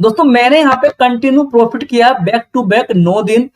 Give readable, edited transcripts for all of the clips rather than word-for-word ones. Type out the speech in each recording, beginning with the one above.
दोस्तों मैंने यहाँ पे कंटिन्यू प्रॉफिट किया बैक टू बैक 9 दिन।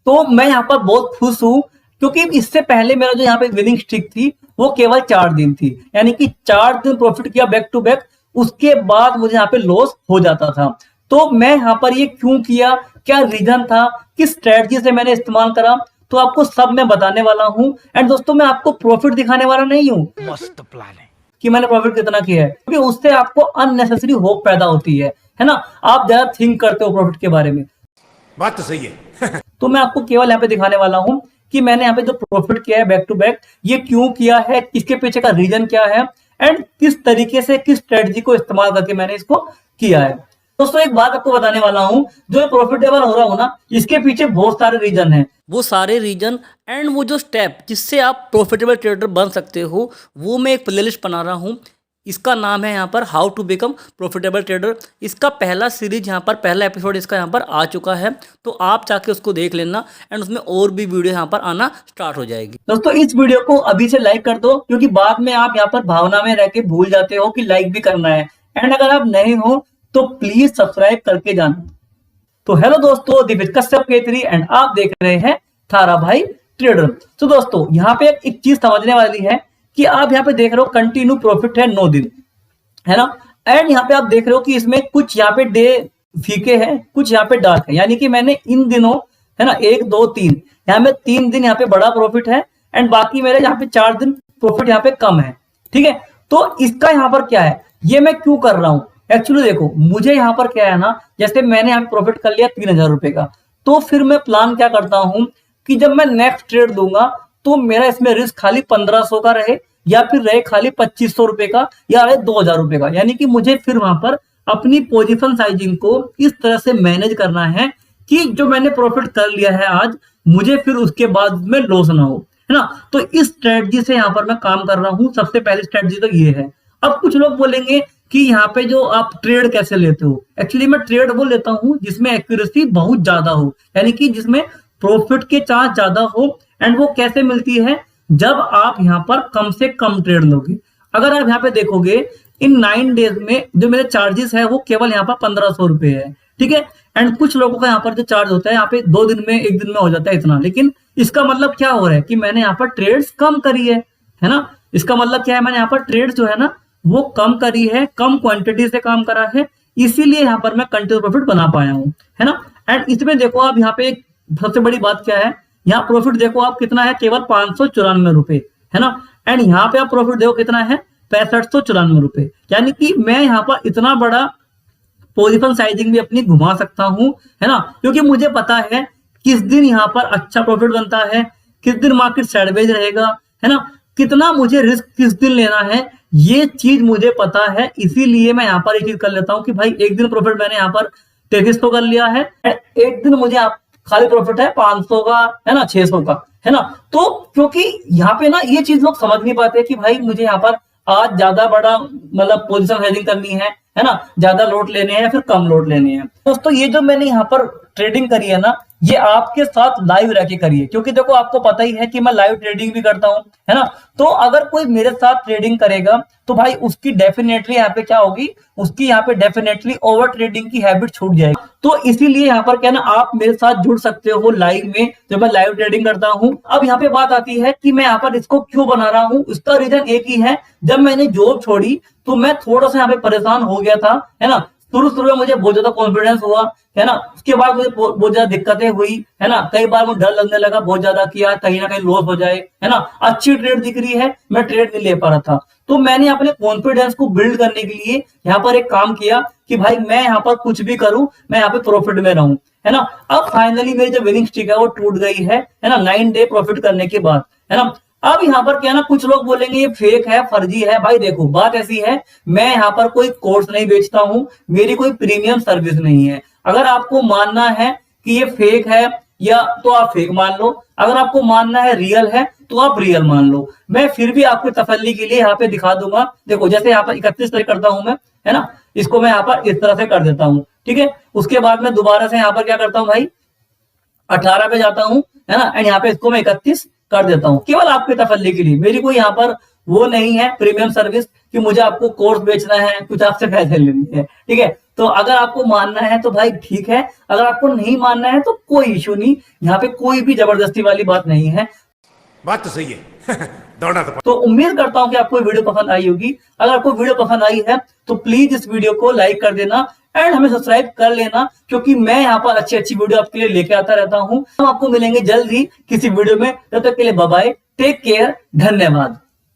तो मैं यहाँ पर बहुत खुश हूँ क्योंकि इससे पहले मेरा जो यहाँ पे विनिंग स्ट्रिक थी वो केवल 4 दिन थी, यानी कि 4 दिन प्रॉफिट किया बैक टू बैक, उसके बाद मुझे यहाँ पे लॉस हो जाता था। तो मैं यहाँ पर ये क्यों किया, क्या रीजन था, किस स्ट्रेटजी से मैंने इस्तेमाल करा, तो आपको सब मैं बताने वाला हूँ। एंड दोस्तों मैं आपको प्रॉफिट दिखाने वाला नहीं हूँ, मस्त प्लान है कि मैंने प्रॉफिट कितना किया है, क्योंकि उससे आपको अननेसेसरी होप पैदा होती है ना। आप ज्यादा थिंक करते हो प्रॉफिट के बारे में। बात तो सही है तो मैं आपको केवल यहाँ पे दिखाने वाला हूँ कि मैंने यहाँ पे जो प्रॉफिट किया है बैक टू बैक, ये क्यों किया है, इसके पीछे का रीजन क्या है, एंड किस तरीके से किस स्ट्रेटजी को इस्तेमाल करके मैंने इसको किया है। दोस्तों एक बात आपको बताने वाला हूँ, जो प्रॉफिटेबल हो रहा हूँ ना, इसके पीछे बहुत सारे रीजन है। वो सारे रीजन एंड वो जो स्टेप जिससे आप प्रॉफिटेबल ट्रेडर बन सकते हो, वो मैं एक प्लेलिस्ट बना रहा हूँ। इसका नाम है यहाँ पर how to become profitable trader. इसका पहला सीरीज यहाँ पर, पहला एपिसोड इसका यहाँ पर आ चुका है, तो आप जाके उसको देख लेना एंड उसमें और भी वीडियो यहाँ पर आना स्टार्ट हो जाएगी। दोस्तों इस वीडियो को अभी से लाइक कर दो, क्योंकि बाद में आप यहाँ पर भावना में रह के भूल जाते हो कि लाइक भी करना है। एंड अगर आप नहीं हो तो प्लीज सब्सक्राइब करके जाना। तो हेलो दोस्तों, दिव्य कश्यप केतरी एंड आप देख रहे हैं थारा भाई ट्रेडर। तो दोस्तों यहाँ पे एक चीज समझने वाली है कि आप यहाँ पे देख रहे हो कंटिन्यू प्रॉफिट है 9 दिन, है ना। एंड यहाँ पे आप देख रहे हो कि इसमें कुछ यहाँ पे डे फीके हैं, कुछ यहाँ पे डार्क है, यानी कि मैंने इन दिनों, है ना, 1 2 3 यहाँ में 3 दिन यहाँ पे बड़ा प्रॉफिट है एंड बाकी मेरे यहाँ पे 4 दिन प्रॉफिट यहाँ पे कम है, ठीक है। तो इसका यहाँ पर क्या है, ये मैं क्यों कर रहा हूँ, एक्चुअली देखो मुझे यहाँ पर क्या है ना, जैसे मैंने यहाँ प्रॉफिट कर लिया 3000 रुपए का, तो फिर मैं प्लान क्या करता हूँ कि जब मैं नेक्स्ट ट्रेड दूंगा तो मेरा इसमें रिस्क खाली 1500 का रहे, या फिर रहे खाली 2500 रुपए का, या रहे 2000 रुपए का। यानी कि मुझे फिर वहां पर अपनी पोजीशन साइजिंग को इस तरह से मैनेज करना है कि जो मैंने प्रॉफिट कर लिया है आज, मुझे फिर उसके बाद में लॉस ना हो, है ना। तो इस स्ट्रेटजी से यहाँ पर मैं काम कर रहा हूँ। सबसे पहली स्ट्रेटजी तो ये है। अब कुछ लोग बोलेंगे कि यहाँ पे जो आप ट्रेड कैसे लेते हो, एक्चुअली मैं ट्रेड वो लेता हूँ जिसमें एक्यूरेसी बहुत ज्यादा हो, यानी कि जिसमें प्रॉफिट के चांस ज्यादा हो। एंड वो कैसे मिलती है, जब आप यहाँ पर कम से कम ट्रेड लोगे। अगर आप यहाँ पे देखोगे इन 9 डेज में जो मेरे चार्जेस है वो केवल यहाँ पर 1500 रुपए है, ठीक है। एंड कुछ लोगों का यहाँ पर जो चार्ज होता है यहाँ पे 2 दिन में 1 दिन में हो जाता है इतना, लेकिन इसका मतलब क्या हो रहा है कि मैंने यहाँ पर ट्रेड्स कम करी है ना। इसका मतलब क्या है, मैंने यहाँ पर ट्रेड्स जो है ना वो कम करी है, कम क्वांटिटी से काम करा है, इसीलिए यहाँ पर मैं कंटिन्यू प्रॉफिट बना पाया हूँ, है ना। एंड इसमें देखो आप यहाँ पे सबसे बड़ी बात क्या है, यहाँ प्रॉफिट देखो आप कितना है, केवल 594 रुपए, है ना। एंड यहाँ पे आप प्रॉफिट देखो कितना है, 6594 रुपए। यानी कि मैं यहाँ पर इतना बड़ा पोजीशन साइजिंग भी अपनी घुमा सकता हूँ, है ना, क्योंकि मुझे पता है किस दिन यहाँ पर अच्छा प्रॉफिट बनता है, किस दिन मार्केट साइडवेज रहेगा, है ना, कितना मुझे रिस्क किस दिन लेना है, ये चीज मुझे पता है। इसीलिए मैं यहाँ पर एक चीज कर लेता हूँ कि भाई एक दिन प्रॉफिट मैंने यहाँ पर 2300 कर लिया है, एक दिन मुझे खाली प्रॉफिट है 500 का, है ना, 600 का, है ना। तो क्योंकि यहाँ पे ना ये चीज लोग समझ नहीं पाते कि भाई मुझे यहाँ पर आज ज्यादा बड़ा मतलब पोजीशन हेजिंग करनी है ना, ज्यादा लोड लेने हैं फिर कम लोड लेने हैं। दोस्तों ये जो मैंने यहाँ पर ट्रेडिंग करी है ना, ये आपके साथ लाइव रह के करिए, क्योंकि देखो आपको पता ही है कि मैं लाइव ट्रेडिंग भी करता हूँ, है ना। तो अगर कोई मेरे साथ ट्रेडिंग करेगा तो भाई उसकी डेफिनेटली यहाँ पे क्या होगी, उसकी यहाँ पे डेफिनेटली ओवर ट्रेडिंग की हैबिट छूट जाएगी। तो इसीलिए यहाँ पर क्या ना, आप मेरे साथ जुड़ सकते हो लाइव में, जब मैं लाइव ट्रेडिंग करता हूँ। अब यहाँ पे बात आती है कि मैं यहाँ पर इसको क्यों बना रहा हूँ। इसका रीजन एक ही है, जब मैंने जॉब छोड़ी तो मैं थोड़ा सा यहाँ पे परेशान हो गया था, है ना। शुरू में मुझे बहुत ज्यादा कॉन्फिडेंस हुआ, है ना, उसके बाद मुझे बहुत ज्यादा दिक्कतें हुई, है ना। कई बार मुझे डर लगने लगा बहुत ज्यादा कि यार कहीं ना कहीं लॉस हो जाए, है ना। अच्छी ट्रेड दिख रही है, मैं ट्रेड नहीं ले पा रहा था। तो मैंने अपने कॉन्फिडेंस को बिल्ड करने के लिए यहाँ पर एक काम किया कि भाई मैं यहाँ पर कुछ भी करूं, मैं यहाँ पे प्रॉफिट में रहूं, है ना। अब फाइनली मेरी जो विनिंग स्ट्रीक है वो टूट गई है ना, 9 डे प्रॉफिट करने के बाद, है ना। अब यहाँ पर क्या ना, कुछ लोग बोलेंगे ये फेक है, फर्जी है। भाई देखो बात ऐसी है, मैं यहाँ पर कोई कोर्स नहीं बेचता हूँ, मेरी कोई प्रीमियम सर्विस नहीं है। अगर आपको मानना है कि ये फेक है या तो आप फेक मान लो, अगर आपको मानना है रियल है तो आप रियल मान लो। मैं फिर भी आपको तसल्ली के लिए यहाँ पे दिखा दूंगा। देखो जैसे यहाँ पर 31 तारीख करता हूं मैं, है ना, इसको मैं यहाँ पर इस तरह से कर देता हूँ, ठीक है। उसके बाद मैं दोबारा से यहाँ पर क्या करता हूँ भाई, 18 पे जाता हूँ, है ना, एंड यहाँ पे इसको मैं 31 कर देता हूँ, केवल आपके तसल्ली के लिए। मेरी कोई यहाँ पर वो नहीं है प्रीमियम सर्विस कि मुझे आपको कोर्स बेचना है, कुछ आपसे पैसे लेने हैं, ठीक है। तो अगर आपको मानना है तो भाई ठीक है, अगर आपको नहीं मानना है तो कोई इशू नहीं, यहाँ पे कोई भी जबरदस्ती वाली बात नहीं है। बात तो सही है। दौड़ना तो उम्मीद करता हूं कि आपको वीडियो पसंद आई होगी। अगर आपको वीडियो पसंद आई है तो प्लीज इस वीडियो को लाइक कर देना एंड हमें सब्सक्राइब कर लेना, क्योंकि मैं यहाँ पर अच्छी अच्छी वीडियो आपके लिए लेके आता रहता हूँ। हम आपको मिलेंगे जल्द ही किसी वीडियो में, तब तक के लिए बाय बाय, टेक केयर, धन्यवाद।